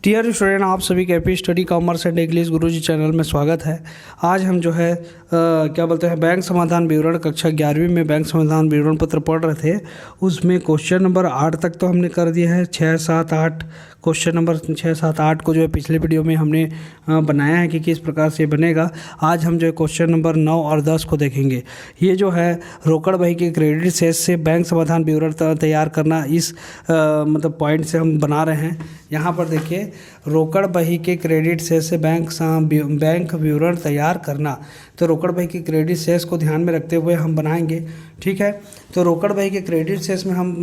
Dear student, आप सभी के AP study commerce and English Guruji channel में स्वागत है। आज हम जो है क्या बोलते हैं बैंक समाधान विवरण कक्षा 11वीं में बैंक समाधान विवरण पत्र पढ़ रहे थे। उसमें क्वेश्चन नंबर 8 तक तो हमने कर दिया है। 6, 7, 8 क्वेश्चन नंबर 6, 7, 8 को जो है पिछले वीडियो में हमने बनाया है कि किस प्रकार से बनेगा। आज हम जो है क्वेश्चन नंबर 9 और 10 को देखेंगे। ये जो है रोकड़ बही के क्रेडिट शेष से बैंक समाधान विवरण तैयार करना, इस मतलब पॉइंट से हम बना रहे हैं। यहाँ पर देखिए, रोकड़ बही के क्रेडिट शेष से बैंक विवरण तैयार करना। तो रोकड़ बही के क्रेडिट शेष को ध्यान में रखते हुए हम बनाएंगे, ठीक है। तो रोकड़ बही के क्रेडिट शेष में हम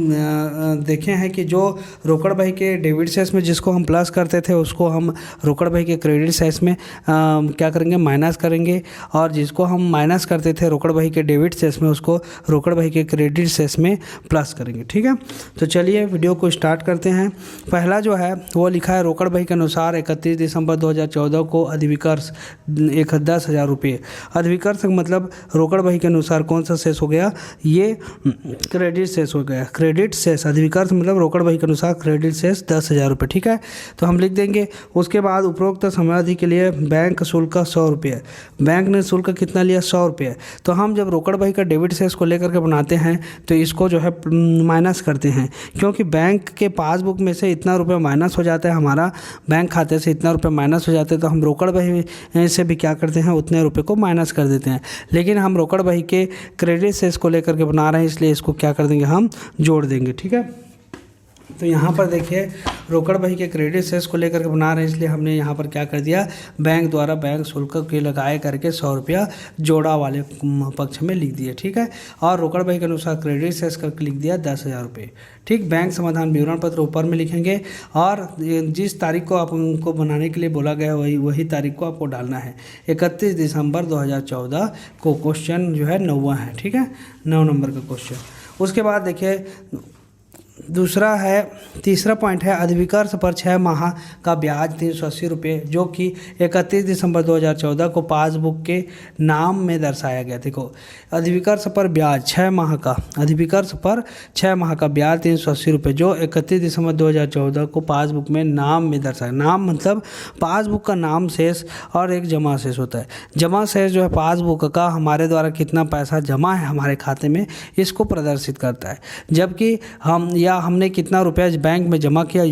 देखे हैं कि जो रोकड़ बही के डेबिट शेष में जिसको हम प्लस करते थे उसको हम रोकड़ बही के क्रेडिट शेष में क्या करेंगे, माइनस करेंगे, और जिसको हम माइनस करते थे रोकड़ बही के डेबिट शेष में उसको रोकड़ बही के क्रेडिट शेष में प्लस करेंगे, ठीक है। तो चलिए वीडियो को स्टार्ट करते हैं। पहला जो है वो लिखा है, रोकड़ बही के अनुसार 31 दिसंबर 2014 को अधिविकर्ष 10,000 रुपये। अधिविकर्ष मतलब रोकड़ बही के अनुसार कौन सा शेष हो गया, ये क्रेडिट शेष हो गया। क्रेडिट शेष, अधिविकर्ष मतलब रोकड़ बही के अनुसार क्रेडिट शेष 10,000 रुपये, ठीक है। तो हम लिख देंगे। उसके बाद उपरोक्त समयावधि के लिए बैंक शुल्क 100 रुपये। बैंक ने शुल्क कितना लिया, 100 रुपये। तो हम जब रोकड़ बही का डेबिट शेष को लेकर के बनाते हैं तो इसको जो है माइनस करते हैं, क्योंकि बैंक के पासबुक में से इतना रुपये माइनस हो जाता है, हमारा बैंक खाते से इतना रुपये माइनस हो जाते हैं। तो हम रोकड़ बही से भी क्या करते हैं, उतने रुपये को माइनस कर देते हैं। लेकिन हम रोकड़ बही के क्रेडिट शेष को लेकर के बना रहे हैं, इसलिए इसको क्या कर देंगे, हम जोड़ देंगे, ठीक है। तो यहाँ पर देखिए, रोकड़ बही के क्रेडिट शेष को लेकर के बना रहे हैं, इसलिए हमने यहाँ पर क्या कर दिया, बैंक द्वारा बैंक शुल्क के लगाए करके 100 रुपया जोड़ा वाले पक्ष में लिख दिए, ठीक है। और रोकड़ बही के अनुसार क्रेडिट शेष करके लिख दिया 10,000 रुपये, ठीक। बैंक समाधान विवरण पत्र ऊपर में लिखेंगे, और जिस तारीख को आप उनको बनाने के लिए बोला गया है वही तारीख को आपको डालना है। 31 दिसंबर 2014 को क्वेश्चन जो है 9वां है, ठीक है, 9 नंबर का क्वेश्चन। उसके बाद देखिए दूसरा है, तीसरा पॉइंट है, अधिविकर्ष पर 6 माह का ब्याज 380 रुपये, जो कि 31 दिसंबर 2014 को पासबुक के नाम में दर्शाया गया। देखो, अधिविकर्ष पर ब्याज 6 माह का, अधिविकर्ष पर 6 माह का ब्याज 380 रुपये, जो 31 दिसंबर 2014 को पासबुक में नाम में दर्शाया। नाम मतलब पासबुक का नाम शेष और एक जमा शेष होता है। जमा शेष जो है पासबुक का हमारे द्वारा कितना पैसा जमा है हमारे खाते में, इसको प्रदर्शित करता है। जबकि हमने कितना रुपया बैंक में जमा किया,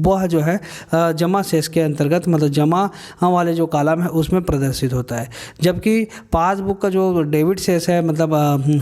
वह जो है जमा शेष के अंतर्गत, मतलब जमा वाले जो कॉलम है उसमें प्रदर्शित होता है। जबकि पासबुक का जो डेबिट शेष है, मतलब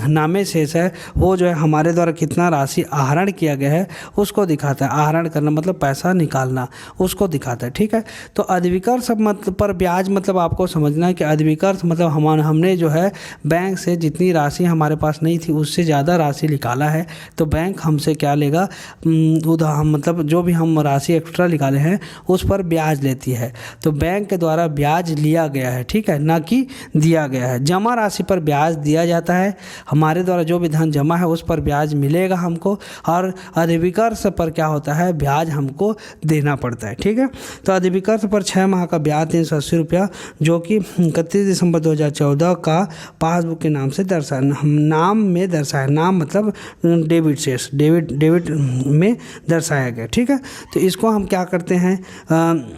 नामे शेष है, वो जो है हमारे द्वारा कितना राशि आहरण किया गया है उसको दिखाता है। आहरण करना मतलब पैसा निकालना, उसको दिखाता है, ठीक है। तो अधिविकर्ष पर ब्याज मतलब आपको समझना है कि अधिविकर्ष मतलब हमने जो है बैंक से जितनी राशि हमारे पास नहीं थी उससे ज़्यादा राशि निकाला है, तो बैंक हमसे क्या लेगा, मतलब जो भी हम राशि एक्स्ट्रा निकाले हैं उस पर ब्याज लेती है। तो बैंक के द्वारा ब्याज लिया गया है, ठीक है, ना कि दिया गया है। जमा राशि पर ब्याज दिया जाता है, हमारे द्वारा जो भी धन जमा है उस पर ब्याज मिलेगा हमको, और अधिविकर्ष पर क्या होता है, ब्याज हमको देना पड़ता है, ठीक है। तो अधिविकर्ष पर 6 माह का ब्याज 380 रुपया, जो कि 31 दिसंबर 2014 का पासबुक के नाम से नाम में दर्शाया। नाम मतलब डेबिट शेष, डेबिट में दर्शाया गया, ठीक है। तो इसको हम क्या करते हैं,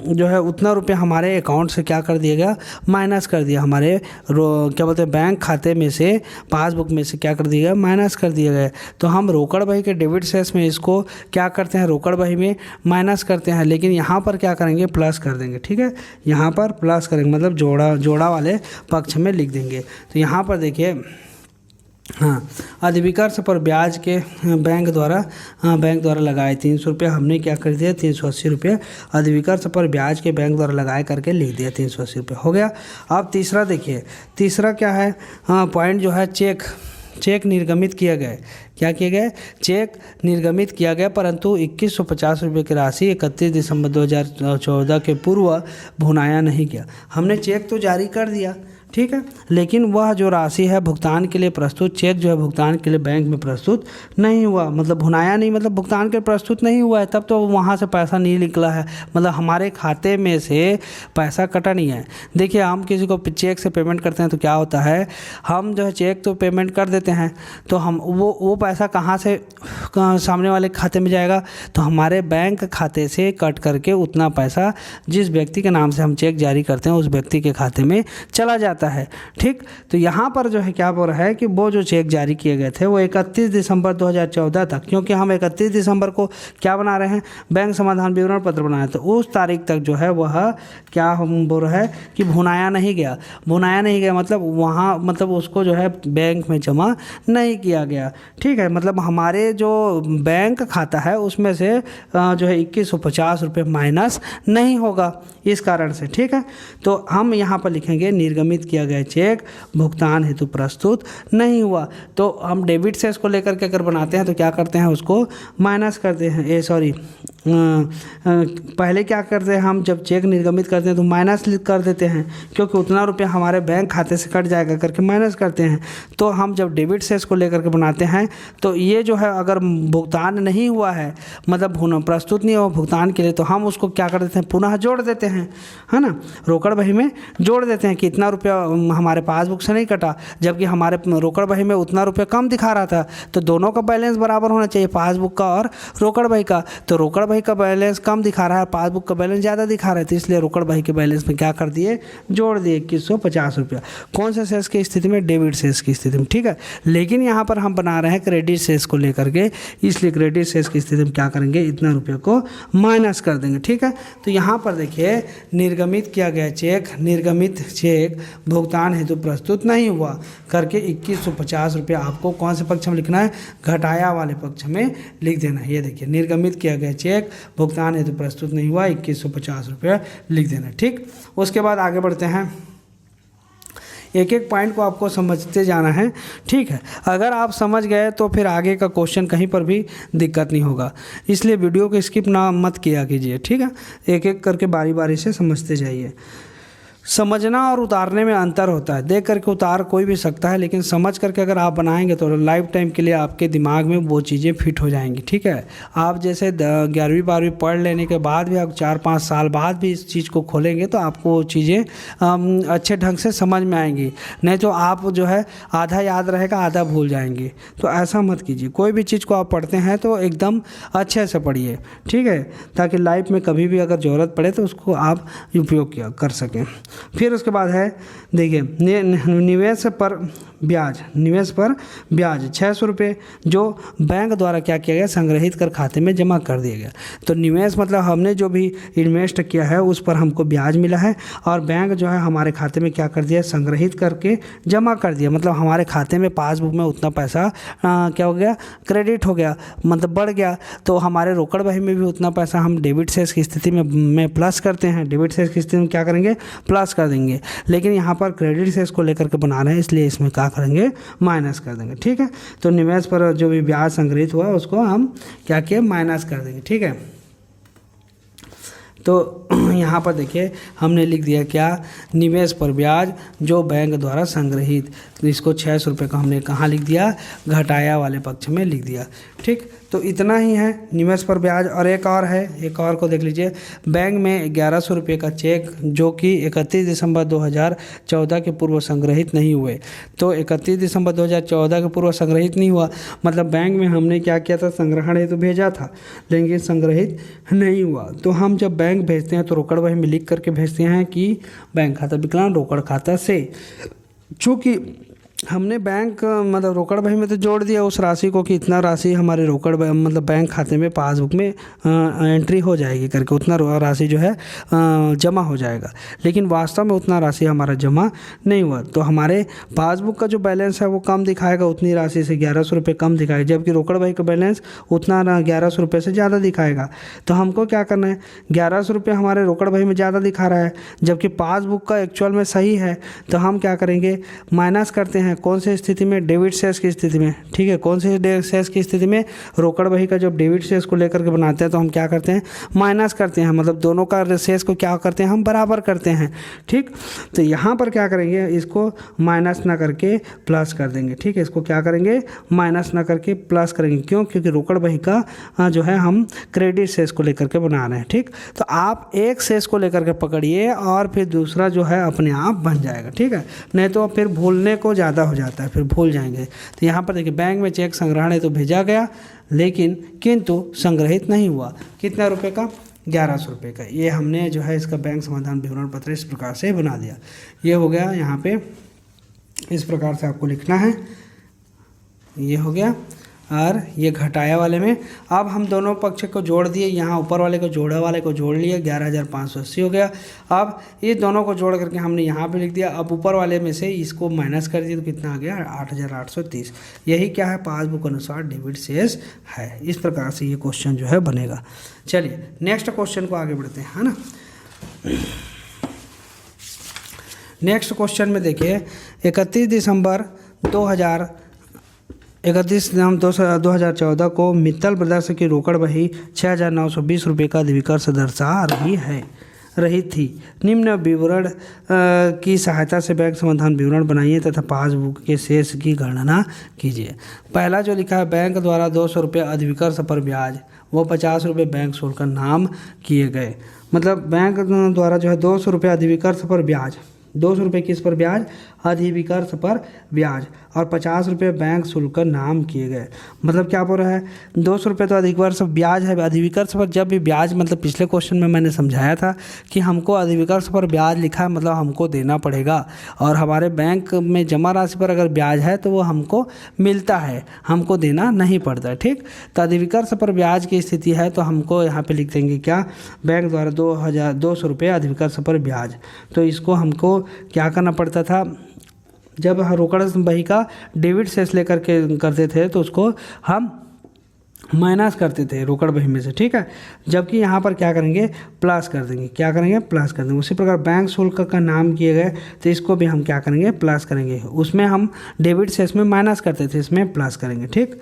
जो है उतना रुपये हमारे अकाउंट से क्या कर दिया गया, माइनस कर दिया, हमारे क्या बोलते हैं बैंक खाते में से, पासबुक में से क्या कर दिया गया, माइनस कर दिया गया। तो हम रोकड़ बही के डेबिट शेष में इसको क्या करते हैं, रोकड़ बही में माइनस करते हैं, लेकिन यहाँ पर क्या करेंगे, प्लस कर देंगे, ठीक है। यहाँ पर प्लस करेंगे मतलब जोड़ा वाले पक्ष में लिख देंगे। तो यहाँ पर देखिए, हाँ, अधिविकर्ष पर ब्याज के बैंक द्वारा लगाए 300 रुपये, हमने क्या कर दिया, 380 रुपये अधिविकर्ष पर ब्याज के बैंक द्वारा लगाए करके लिख दिया, 380 रुपये हो गया। अब तीसरा देखिए, तीसरा क्या है, पॉइंट जो है, चेक निर्गमित किया गया। क्या किया गया, चेक निर्गमित किया गया, परंतु 2150 रुपये की राशि 31 दिसंबर 2014 के पूर्व भुनाया नहीं गया। हमने चेक तो जारी कर दिया, ठीक है। लेकिन वह जो राशि है भुगतान के लिए प्रस्तुत, चेक जो है भुगतान के लिए बैंक में प्रस्तुत नहीं हुआ, मतलब भुनाया नहीं, मतलब भुगतान के लिए प्रस्तुत नहीं हुआ है, तब तो वहाँ से पैसा नहीं निकला है, मतलब हमारे खाते में से पैसा कटा नहीं है। देखिए हम किसी को चेक से पेमेंट करते हैं तो क्या होता है, हम जो है चेक तो पेमेंट कर देते हैं, तो हम वो पैसा कहाँ से सामने वाले खाते में जाएगा, तो हमारे बैंक खाते से कट करके उतना पैसा जिस व्यक्ति के नाम से हम चेक जारी करते हैं उस व्यक्ति के खाते में चला जाता है। ठीक, तो यहाँ पर जो है क्या बोल रहा है कि वो जो चेक जारी किए गए थे वो 31 दिसंबर 2014 तक, क्योंकि हम 31 दिसंबर को क्या बना रहे हैं, बैंक समाधान विवरण पत्र बनाए, तो उस तारीख तक जो है वह क्या हम बोल रहे हैं कि भुनाया नहीं गया। भुनाया नहीं गया मतलब वहाँ मतलब उसको जो है बैंक में जमा नहीं किया गया। ठीक है, मतलब हमारे जो बैंक खाता है उसमें से जो है 2150 रुपये माइनस नहीं होगा इस कारण से। ठीक है, तो हम यहाँ पर लिखेंगे निर्गमित किया गया चेक भुगतान हेतु प्रस्तुत नहीं हुआ। तो हम डेबिट से इसको लेकर के अगर बनाते हैं तो क्या करते हैं, उसको माइनस करते हैं, पहले क्या करते हैं, हम जब चेक निर्गमित करते हैं तो माइनस कर देते हैं, क्योंकि उतना रुपया हमारे बैंक खाते से कट जाएगा करके माइनस करते हैं। तो हम जब डेबिट से इसको लेकर के बनाते हैं तो ये जो है अगर भुगतान नहीं हुआ है, मतलब प्रस्तुत नहीं हुआ भुगतान के लिए, तो हम उसको क्या कर देते हैं, पुनः जोड़ देते हैं, है ना, रोकड़ बही में जोड़ देते हैं कि इतना रुपया हमारे पासबुक से नहीं कटा, जबकि हमारे रोकड़ बही में उतना रुपया कम दिखा रहा था, तो दोनों का बैलेंस बराबर होना चाहिए, पासबुक का और रोकड़ बही का। तो रोकड़ बही का बैलेंस कम दिखा रहा है, पासबुक का बैलेंस ज़्यादा दिखा रहा है, तो इसलिए रोकड़ बही के बैलेंस में क्या कर दिए, जोड़ दिए 2150 रुपया। कौन से शेष की स्थिति में, डेबिट शेष की स्थिति में। ठीक है, लेकिन यहाँ पर हम बना रहे हैं क्रेडिट शेष को लेकर के, इसलिए क्रेडिट शेष की स्थिति में क्या करेंगे, इतना रुपये को माइनस कर देंगे। ठीक है, तो यहाँ पर देखिए निर्गमित किया गया चेक, निर्गमित चेक भुगतान हेतु प्रस्तुत नहीं हुआ करके 2150 रुपये आपको कौन से पक्ष में लिखना है, घटाया वाले पक्ष में लिख देना है। ये देखिए निर्गमित किया गया चेक भुगतान हेतु प्रस्तुत नहीं हुआ, 2150 रुपये लिख देना। ठीक, उसके बाद आगे बढ़ते हैं, एक एक पॉइंट को आपको समझते जाना है। ठीक है, अगर आप समझ गए तो फिर आगे का क्वेश्चन कहीं पर भी दिक्कत नहीं होगा, इसलिए वीडियो को स्किप ना मत किया कीजिए। ठीक है, एक एक करके बारी बारी से समझते जाइए। समझना और उतारने में अंतर होता है, देख करके उतार कोई भी सकता है, लेकिन समझ करके अगर आप बनाएंगे तो लाइफ टाइम के लिए आपके दिमाग में वो चीज़ें फिट हो जाएंगी। ठीक है, आप जैसे 11वीं 12वीं पढ़ लेने के बाद भी आप 4-5 साल बाद भी इस चीज़ को खोलेंगे तो आपको वो चीज़ें अच्छे ढंग से समझ में आएंगी, नहीं तो आप जो है आधा याद रहेगा आधा भूल जाएंगे। तो ऐसा मत कीजिए, कोई भी चीज़ को आप पढ़ते हैं तो एकदम अच्छे से पढ़िए। ठीक है, ताकि लाइफ में कभी भी अगर ज़रूरत पड़े तो उसको आप उपयोग कर सकें। फिर उसके बाद है देखिए निवेश पर ब्याज, निवेश पर ब्याज 600 रुपये जो बैंक द्वारा क्या किया गया, संग्रहित कर खाते में जमा कर दिया गया। तो निवेश मतलब हमने जो भी इन्वेस्ट किया है उस पर हमको ब्याज मिला है, और बैंक जो है हमारे खाते में क्या कर दिया, संग्रहित करके जमा कर दिया, मतलब हमारे खाते में पासबुक में उतना पैसा क्या हो गया, क्रेडिट हो गया, मतलब बढ़ गया। तो हमारे रोकड़ बही में भी उतना पैसा हम डेबिट शेष की स्थिति में प्लस करते हैं, डेबिट शेष की स्थिति में क्या करेंगे, प्लस कर देंगे। लेकिन यहाँ पर क्रेडिट शेष को लेकर के बना रहे हैं, इसलिए इसमें क्या करेंगे, माइनस कर देंगे। ठीक है, तो निवेश पर जो भी ब्याज संग्रहित हुआ उसको हम क्या किए, माइनस कर देंगे। ठीक है, तो यहाँ पर देखिए हमने लिख दिया क्या, निवेश पर ब्याज जो बैंक द्वारा संग्रहित, तो इसको 600 रुपये का हमने कहाँ लिख दिया, घटाया वाले पक्ष में लिख दिया। ठीक, तो इतना ही है निवेश पर ब्याज। और एक और है, एक और को देख लीजिए, बैंक में 1100 रुपये का चेक जो कि 31 दिसंबर 2014 के पूर्व संग्रहित नहीं हुए। तो 31 दिसंबर 2014 के पूर्व संग्रहित नहीं हुआ, मतलब बैंक में हमने क्या किया था, संग्रहण हेतु भेजा था लेकिन संग्रहित नहीं हुआ। तो हम जब बैंक भेजते हैं तो रोकड़ बही में लिख करके भेजते हैं कि बैंक खाता विकलांग रोकड़ खाता से, चूँकि हमने बैंक मतलब रोकड़ बही में तो जोड़ दिया उस राशि को कि इतना राशि हमारे रोकड़ मतलब बैंक खाते में पासबुक में एंट्री हो जाएगी करके, उतना राशि जो है जमा हो जाएगा, लेकिन वास्तव में उतना राशि हमारा जमा नहीं हुआ। तो हमारे पासबुक का जो बैलेंस है वो कम दिखाएगा, उतनी राशि से 1100 रुपये कम दिखाएगा, जबकि रोकड़ बही का बैलेंस उतना 1100 रुपये से ज़्यादा दिखाएगा। तो हमको क्या करना है, 1100 रुपये हमारे रोकड़ बही में ज़्यादा दिखा रहा है जबकि पासबुक का एक्चुअल में सही है, तो हम क्या करेंगे, माइनस करते हैं हैं कौन सी स्थिति में, डेबिट शेष की स्थिति में, ठीक है। कौन सी शेष की स्थिति में, रोकड़ बही का जब डेबिट शेष को लेकर के बनाते हैं तो हम क्या करते हैं, माइनस करते हैं, मतलब दोनों का शेष को क्या करते हैं, हम बराबर करते हैं, ठीक। तो यहाँ पर क्या करेंगे, इसको माइनस ना करके प्लस कर देंगे, ठीक है। इसको क्या करेंगे, माइनस ना करके प्लस करेंगे, क्यों, क्योंकि रोकड़ बही का जो है हम क्रेडिट शेष को लेकर के बना रहे हैं, ठीक। तो आप एक शेष को लेकर के पकड़िए और फिर दूसरा जो है अपने आप बन जाएगा, ठीक है। नहीं तो फिर भूलने को ज़्यादा हो जाता है, फिर भूल जाएंगे। तो यहाँ पर देखिए, बैंक में चेक संग्रहण है तो भेजा गया, लेकिन किंतु संग्रहित नहीं हुआ। कितना रुपए का, 1100 रुपये का। ये हमने जो है इसका बैंक समाधान विवरण पत्र इस प्रकार से बना दिया। ये हो गया, यहाँ पे इस प्रकार से आपको लिखना है, ये हो गया। और ये घटाया वाले में अब हम दोनों पक्ष को जोड़ दिए, यहाँ ऊपर वाले को जोड़ा वाले को जोड़ लिया, 11,580 हो गया। अब ये दोनों को जोड़ करके हमने यहाँ पे लिख दिया। अब ऊपर वाले में से इसको माइनस कर दिया तो कितना आ गया, 8,830। यही क्या है, पासबुक अनुसार डेबिट शेष है। इस प्रकार से ये क्वेश्चन जो है बनेगा। चलिए नेक्स्ट क्वेश्चन को आगे बढ़ते हैं, है ना। नेक्स्ट क्वेश्चन में देखिए, 31 दिसंबर 2014 को मित्तल ब्रदर्स की रोकड़ बही 6,920 रुपये का अधिविकर्ष दर्शा रही थी। निम्न विवरण की सहायता से बैंक समाधान विवरण बनाइए तथा पासबुक के शेष की गणना कीजिए। पहला जो लिखा है, बैंक द्वारा 200 रुपये अधिविकर्ष पर ब्याज वो 50 रुपये बैंक शुल्क नाम किए गए। मतलब बैंक द्वारा जो है 200 रुपये अधिविकर्ष पर ब्याज, 200 रुपये किस पर ब्याज, अधिविकर्ष पर ब्याज, और 50 रुपये बैंक शुल्क नाम किए गए। मतलब क्या बोल रहा है, 200 रुपये तो अधिविकर्ष ब्याज है। अधिविकर्ष पर जब भी ब्याज, मतलब पिछले क्वेश्चन में मैंने समझाया था कि हमको अधिविकर्ष पर ब्याज लिखा है मतलब हमको देना पड़ेगा, और हमारे बैंक में जमा राशि पर अगर ब्याज है तो वो हमको मिलता है, हमको देना नहीं पड़ता, ठीक। तो अधिविकर्ष पर ब्याज की स्थिति है तो हमको यहाँ पे लिख देंगे क्या, बैंक द्वारा 200 रुपये अधिविकर्ष पर ब्याज। तो इसको हमको क्या करना पड़ता था, जब रोकड़ बही का डेबिट शेष लेकर के करते थे तो उसको हम माइनस करते थे रोकड़ बही में से, ठीक है। जबकि यहाँ पर क्या करेंगे, प्लस कर देंगे। क्या करेंगे, प्लस कर देंगे। उसी प्रकार बैंक शुल्क का नाम किए गए तो इसको भी हम क्या करेंगे, प्लस करेंगे। उसमें हम डेबिट शेष में माइनस करते थे, इसमें प्लस करेंगे, ठीक।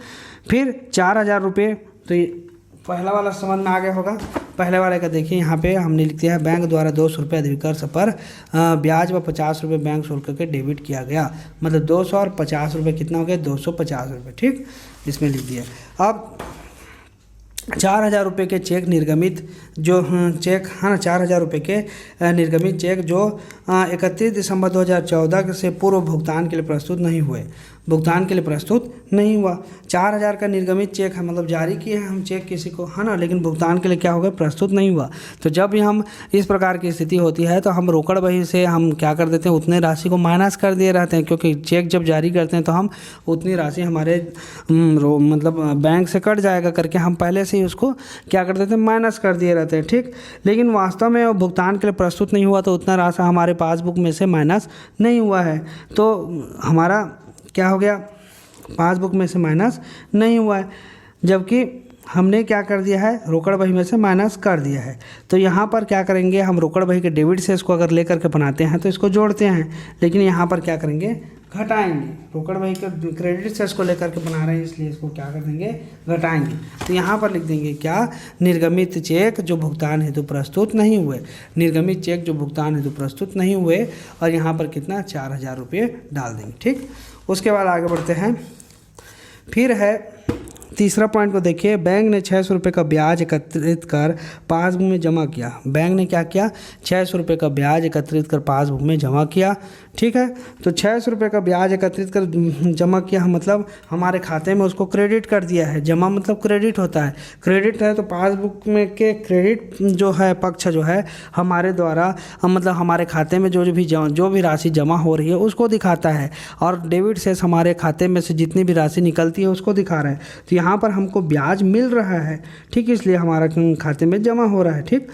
फिर 4,000 रुपये, तो ये पहला वाला समझ में आ गया होगा। पहले वाले का देखिए, यहाँ पे हमने लिख दिया है, बैंक द्वारा 200 रुपये अधिविकर्ष पर ब्याज व 50 रुपये बैंक शुल्क के डेबिट किया गया। मतलब 200 और 50 रुपये कितना हो गया, 250 रुपये, ठीक। इसमें लिख दिया। अब 4,000 रुपये के चेक निर्गमित जो चेक है ना, 4,000 रुपये के निर्गमित चेक जो 31 दिसंबर 2014 से पूर्व भुगतान के लिए प्रस्तुत नहीं हुए, भुगतान के लिए प्रस्तुत नहीं हुआ। 4,000 का निर्गमित चेक है, मतलब जारी किए हैं हम चेक किसी को, है ना, लेकिन भुगतान के लिए क्या हो गया, प्रस्तुत नहीं हुआ। तो जब भी हम इस प्रकार की स्थिति होती है तो हम रोकड़ बही से हम क्या कर देते हैं, उतने राशि को माइनस कर दिए रहते हैं, क्योंकि चेक जब जारी करते हैं तो हम उतनी राशि हमारे मतलब बैंक से कट जाएगा करके हम पहले से ही उसको क्या कर देते हैं, माइनस कर दिए रहते हैं, ठीक। लेकिन वास्तव में भुगतान के लिए प्रस्तुत नहीं हुआ तो उतना राशि हमारे पासबुक में से माइनस नहीं हुआ है, तो हमारा क्या हो गया, पासबुक में से माइनस नहीं हुआ है, जबकि हमने क्या कर दिया है, रोकड़ बही में से माइनस कर दिया है। तो यहाँ पर क्या करेंगे, हम रोकड़ बही के डेबिट शेष को अगर लेकर के बनाते हैं तो इसको जोड़ते हैं, लेकिन यहाँ पर क्या करेंगे, घटाएंगे। रोकड़ बही के क्रेडिट शेष को लेकर के बना रहे हैं इसलिए इसको क्या कर देंगे, घटाएंगे। तो यहाँ पर लिख देंगे क्या, निर्गमित चेक जो भुगतान हेतु प्रस्तुत नहीं हुए, निर्गमित चेक जो भुगतान हेतु प्रस्तुत नहीं हुए, और यहाँ पर कितना, 4,000 रुपये डाल देंगे, ठीक। उसके बाद आगे बढ़ते हैं। फिर है तीसरा पॉइंट को देखिए, बैंक ने 600 रुपये का ब्याज एकत्रित कर पासबुक में जमा किया। बैंक ने क्या किया, 600 रुपये का ब्याज एकत्रित कर पासबुक में जमा किया, ठीक है। तो 600 रुपये का ब्याज एकत्रित कर जमा किया मतलब हमारे खाते में उसको क्रेडिट कर दिया है। जमा मतलब क्रेडिट होता है, क्रेडिट है तो पासबुक में के क्रेडिट जो है पक्ष जो है हमारे द्वारा मतलब हमारे खाते में जो भी राशि जमा हो रही है उसको दिखाता है, और डेबिट शेष हमारे खाते में से जितनी भी राशि निकलती है उसको दिखा रहा है। तो यहाँ पर हमको ब्याज मिल रहा है, ठीक, इसलिए हमारा खाते में जमा हो रहा है, ठीक।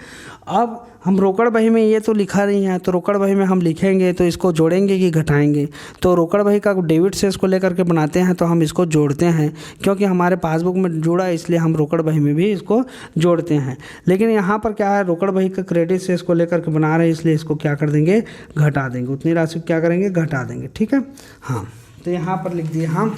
अब हम रोकड़ बही में ये तो लिखा नहीं है, तो रोकड़ बही में हम लिखेंगे तो इसको जोड़ेंगे कि घटाएंगे। तो रोकड़ बही का डेबिट शेष को लेकर के बनाते हैं तो हम इसको जोड़ते हैं, क्योंकि हमारे पासबुक में जुड़ा है इसलिए हम रोकड़ बही में भी इसको जोड़ते हैं। लेकिन यहाँ पर क्या है, रोकड़ बही का क्रेडिट शेष को लेकर के बना रहे हैं इसलिए इसको क्या कर देंगे, घटा देंगे। उतनी राशि क्या करेंगे, घटा देंगे, ठीक है। हाँ, तो यहाँ पर लिख दिए हम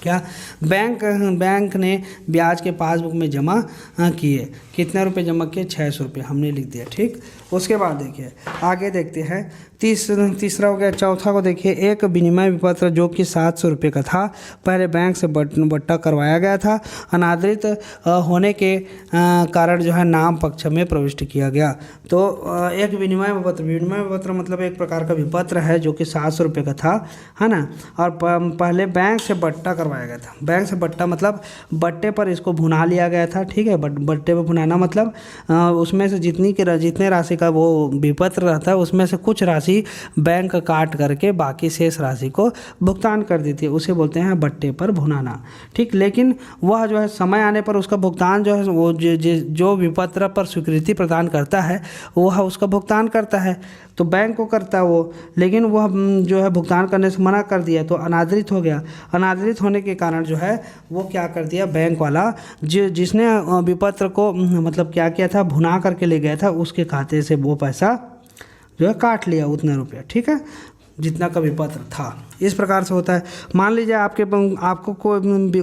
क्या, बैंक ने ब्याज के पासबुक में जमा किए। कितने रुपए जमा किए? 600 रुपये हमने लिख दिया। ठीक, उसके बाद देखिए आगे देखते हैं। तीसरा हो गया। चौथा को देखिए, एक विनिमय विपत्र जो कि 700 रुपये का था, पहले बैंक से बट्टा करवाया गया था, अनादृत होने के कारण जो है नाम पक्ष में प्रविष्ट किया गया। तो एक विनिमय विपत्र मतलब एक प्रकार का विपत्र है जो कि 700 रुपये का था, है ना, और पहले बैंक से बट्टा करवाया गया था। बैंक से बट्टा मतलब बट्टे पर इसको भुना लिया गया था। ठीक है, बट्टे पर भुनाना मतलब उसमें से जितने राशि का वो विपत्र रहता है उसमें से कुछ राशि बैंक काट करके बाकी शेष राशि को भुगतान कर देती है, उसे बोलते हैं बट्टे पर भुनाना। ठीक, लेकिन वह जो है समय आने पर उसका भुगतान जो है वो जो विपत्र पर स्वीकृति प्रदान करता है वह उसका भुगतान करता है, तो बैंक को करता है वो, लेकिन वह जो है भुगतान करने से मना कर दिया तो अनादृत हो गया। अनादृत होने के कारण जो है वो क्या कर दिया, बैंक वाला जिसने विपत्र को मतलब क्या किया था, भुना करके ले गया था, उसके खाते से वो पैसा जो है काट लिया, उतना रुपया। ठीक है, जितना का विपत्र था। इस प्रकार से होता है। मान लीजिए आपको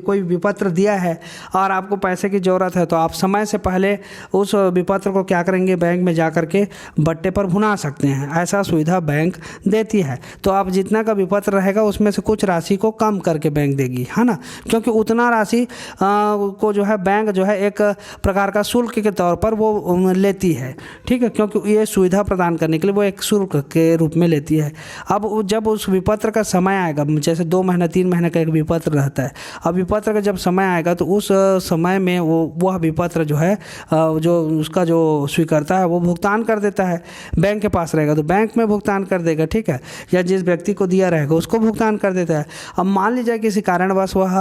कोई विपत्र दिया है और आपको पैसे की ज़रूरत है, तो आप समय से पहले उस विपत्र को क्या करेंगे, बैंक में जा कर के बट्टे पर भुना सकते हैं। ऐसा सुविधा बैंक देती है। तो आप जितना का विपत्र रहेगा उसमें से कुछ राशि को कम करके बैंक देगी, है ना, क्योंकि उतना राशि को जो है बैंक जो है एक प्रकार का शुल्क के तौर पर वो लेती है। ठीक है, क्योंकि ये सुविधा प्रदान करने के लिए वो एक शुल्क के रूप में लेती है। अब जब उस विपत्र का समय आएगा, जैसे 2 महीना 3 महीने का एक विपत्र रहता है, अब विपत्र का जब समय आएगा तो उस समय में वह विपत्र जो है जो उसका जो स्वीकर्ता है वो भुगतान कर देता है। बैंक के पास रहेगा तो बैंक में भुगतान कर देगा। ठीक है, या जिस व्यक्ति को दिया रहेगा उसको भुगतान कर देता है। अब मान लीजिए किसी कारणवश वह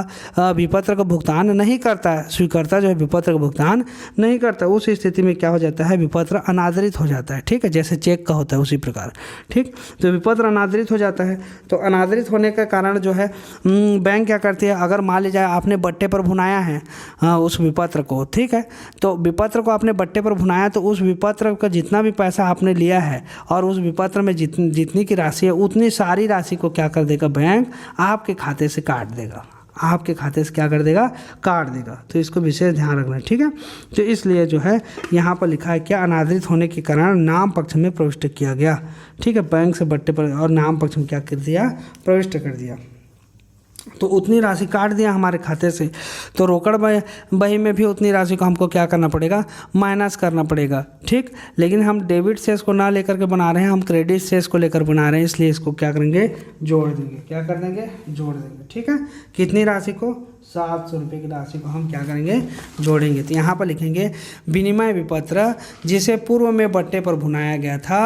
विपत्र का भुगतान नहीं करता है, स्वीकर्ता जो है विपत्र का भुगतान नहीं करता, उस स्थिति में क्या हो जाता है, विपत्र अनादृत हो जाता है। ठीक है, जैसे चेक का होता है उसी प्रकार। ठीक, तो विपत्र अनादृत हो जाता है। तो अनादृत होने के कारण जो है बैंक क्या करती है, अगर मान लीजिए आपने बट्टे पर भुनाया है उस विपत्र को, ठीक है, तो विपत्र को आपने बट्टे पर भुनाया तो उस विपत्र का जितना भी पैसा आपने लिया है और उस विपत्र में जितनी की राशि है उतनी सारी राशि को क्या कर देगा, बैंक आपके खाते से काट देगा, आपके खाते से क्या कर देगा, काट देगा। तो इसको विशेष ध्यान रखना है। ठीक है, तो इसलिए जो है यहाँ पर लिखा है क्या, अनादृत होने के कारण नाम पक्ष में प्रविष्ट किया गया। ठीक है, बैंक से बट्टे पर और नाम पक्ष में क्या कर दिया, प्रविष्ट कर दिया, तो उतनी राशि काट दिया हमारे खाते से। तो रोकड़ बही में भी उतनी राशि को हमको क्या करना पड़ेगा, माइनस करना पड़ेगा। ठीक, लेकिन हम डेबिट शेष को ना लेकर के बना रहे हैं, हम क्रेडिट शेष को लेकर बना रहे हैं, इसलिए इसको क्या करेंगे, जोड़ देंगे। क्या कर देंगे, जोड़ देंगे। ठीक है, कितनी राशि को, 700 रुपये की राशि को हम क्या करेंगे, जोड़ेंगे। तो यहाँ पर लिखेंगे विनिमय विपत्र जिसे पूर्व में बट्टे पर भुनाया गया था,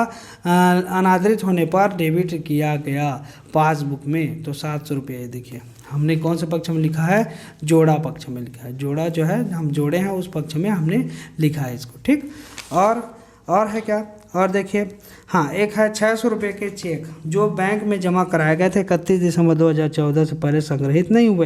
अनादृत होने पर डेबिट किया गया पासबुक में, तो 700 रुपये। देखिए हमने कौन से पक्ष में लिखा है, जोड़ा पक्ष में लिखा है। जोड़ा जो है हम जोड़े हैं उस पक्ष में हमने लिखा है इसको। ठीक, और है क्या, और देखिए हाँ, एक है 600 रुपये के चेक जो बैंक में जमा कराए गए थे 31 दिसंबर 2014 से पहले संग्रहित नहीं हुए।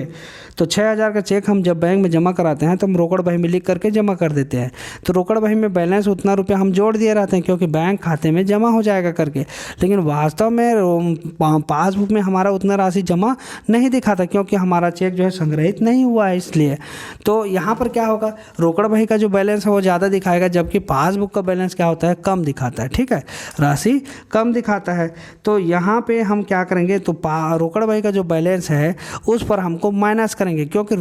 तो 6000 का चेक हम जब बैंक में जमा कराते हैं तो हम रोकड़ बही में लिख करके जमा कर देते हैं। तो रोकड़ बही में बैलेंस उतना रुपया हम जोड़ दिए रहते हैं क्योंकि बैंक खाते में जमा हो जाएगा करके, लेकिन वास्तव में पासबुक में हमारा उतना राशि जमा नहीं दिखाता क्योंकि हमारा चेक जो है संग्रहित नहीं हुआ है इसलिए। तो यहाँ पर क्या होगा, रोकड़ बही का जो बैलेंस है वो ज़्यादा दिखाएगा जबकि पासबुक का बैलेंस क्या होता है, कम दिखाता है। ठीक है, राशि कम दिखाता है। तो यहाँ पे हम क्या करेंगे, तो रोकड़ बही का जो बैलेंस है उस पर हमको माइनस करेंगे क्योंकि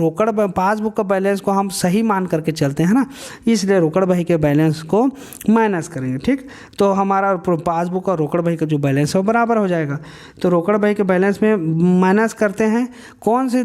पासबुक का बैलेंस को हम सही मान करके चलते हैं ना, इसलिए रोकड़ बही के बैलेंस को माइनस करेंगे। ठीक, तो हमारा पासबुक और रोकड़ बही का जो बैलेंस है वो बराबर हो जाएगा। तो रोकड़ बही के बैलेंस में माइनस करते हैं कौन से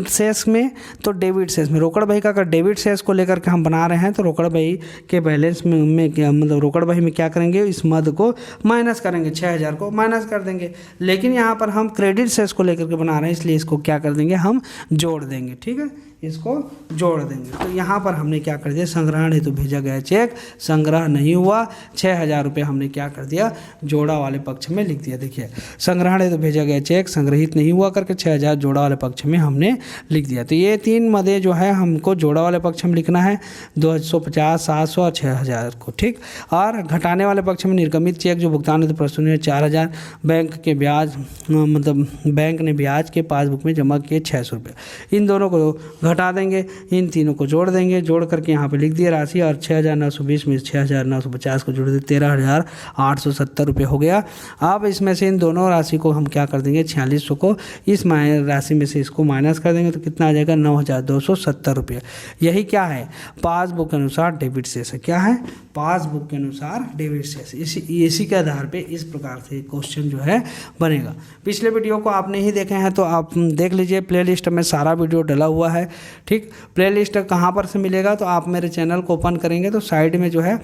शेष में, तो डेबिट शेष में। रोकड़ बही का अगर डेबिट शेष को लेकर के हम बना रहे हैं तो रोकड़ बही के बैलेंस में क्या मतलब रोकड़ बही में क्या करेंगे, इस मद को माइनस करेंगे, 6000 को माइनस कर देंगे। लेकिन यहाँ पर हम क्रेडिट शेष को लेकर के बना रहे हैं इसलिए इसको क्या कर देंगे, हम जोड़ देंगे। ठीक है, इसको जोड़ देंगे। तो यहाँ पर हमने क्या कर दिया, संग्रहण हेतु भेजा गया चेक संग्रह नहीं हुआ, 6,000 रुपये हमने क्या कर दिया, जोड़ा वाले पक्ष में लिख दिया। देखिए संग्रहण हेतु भेजा गया चेक संग्रहित नहीं हुआ करके 6,000 जोड़ा वाले पक्ष में हमने लिख दिया। तो ये 3 मदे जो है हमको जोड़ा वाले पक्ष में लिखना है, 250, 700 और 6,000 को, ठीक। और घटाने वाले पक्ष में निर्गमित चेक जो भुगतान हेतु प्रस्तुत है 4,000, बैंक के ब्याज मतलब बैंक ने ब्याज के पासबुक में जमा किए 600 रुपये। इन दोनों को घटा देंगे, इन तीनों को जोड़ देंगे, जोड़ करके यहाँ पे लिख दिया राशि, और 6,920 में 6,950 को जोड़ दिए 13,870 रुपये हो गया। अब इसमें से इन दोनों राशि को हम क्या कर देंगे, 4600 को इस राशि में से इसको माइनस कर देंगे तो कितना आ जाएगा, 9,270 रुपये। यही क्या है, पासबुक के अनुसार डेबिट शेष है। क्या है, पासबुक के अनुसार डेबिट शेष। इसी के आधार पे इस प्रकार से क्वेश्चन जो है बनेगा। पिछले वीडियो को आपने ही देखे हैं तो आप देख लीजिए, प्लेलिस्ट में सारा वीडियो डला हुआ है, ठीक। प्लेलिस्ट कहाँ पर से मिलेगा, तो आप मेरे चैनल को ओपन करेंगे तो साइड में जो है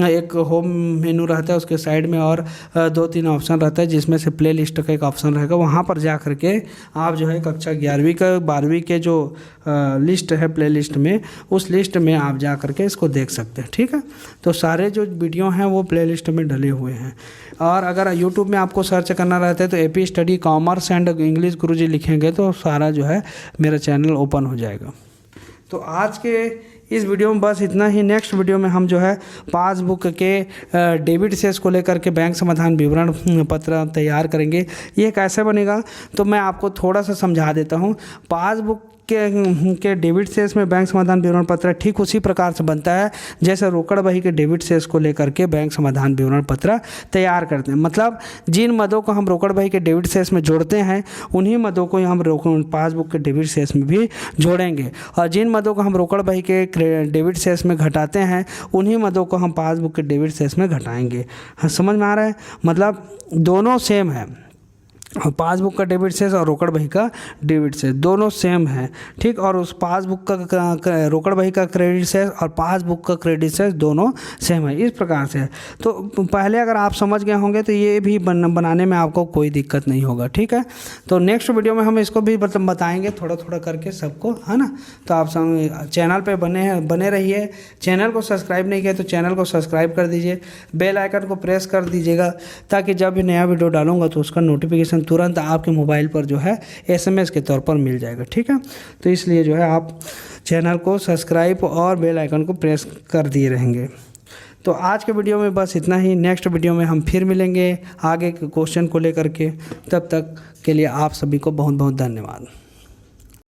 एक होम मेनू रहता है, उसके साइड में और 2-3 ऑप्शन रहता है, जिसमें से प्लेलिस्ट का एक ऑप्शन रहेगा। वहाँ पर जा करके आप जो है कक्षा 11वीं का 12वीं के जो लिस्ट है प्लेलिस्ट में, उस लिस्ट में आप जा करके इसको देख सकते हैं, ठीक है। तो सारे जो वीडियो हैं वो प्लेलिस्ट में डले हुए हैं। और अगर यूट्यूब में आपको सर्च करना रहता है तो AP study commerce and English Guruji लिखेंगे तो सारा जो है मेरा चैनल ओपन हो जाएगा। तो आज के इस वीडियो में बस इतना ही। नेक्स्ट वीडियो में हम जो है पासबुक के डेबिट शेष को लेकर के बैंक समाधान विवरण पत्र तैयार करेंगे। ये कैसे बनेगा तो मैं आपको थोड़ा सा समझा देता हूँ। पासबुक के डेबिट शेष में बैंक समाधान विवरण पत्र ठीक उसी प्रकार से बनता है जैसे रोकड़ बही के डेबिट शेष को लेकर के बैंक समाधान विवरण पत्र तैयार करते हैं। मतलब जिन मदों को हम रोकड़ बही के डेबिट शेष में जोड़ते हैं उन्हीं मदों को हम पासबुक के डेबिट शेष में भी जोड़ेंगे, और जिन मदों को हम रोकड़ बही के डेबिट शेष में घटाते हैं उन्हीं मदों को हम पासबुक के डेबिट शेष में घटाएंगे। हाँ, समझ में आ रहा है, मतलब दोनों सेम है। पासबुक का डेबिट शेष और रोकड़ बही का डेबिट शेष दोनों सेम है, ठीक। और उस पासबुक का रोकड़ बही का क्रेडिट शेष और पासबुक का क्रेडिट शेष दोनों सेम है। इस प्रकार से तो पहले अगर आप समझ गए होंगे तो ये भी बनाने में आपको कोई दिक्कत नहीं होगा, ठीक है। तो नेक्स्ट वीडियो में हम इसको भी बताएंगे थोड़ा थोड़ा करके सबको, है ना। तो आप चैनल पर बने रहिए। चैनल को सब्सक्राइब नहीं किया तो चैनल को सब्सक्राइब कर दीजिए, बेल आइकन को प्रेस कर दीजिएगा ताकि जब भी नया वीडियो डालूंगा तो उसका नोटिफिकेशन तुरंत आपके मोबाइल पर जो है SMS के तौर पर मिल जाएगा, ठीक है। तो इसलिए जो है आप चैनल को सब्सक्राइब और बेल आइकन को प्रेस कर दिए रहेंगे। तो आज के वीडियो में बस इतना ही। नेक्स्ट वीडियो में हम फिर मिलेंगे आगे के क्वेश्चन को लेकर के। तब तक के लिए आप सभी को बहुत बहुत धन्यवाद।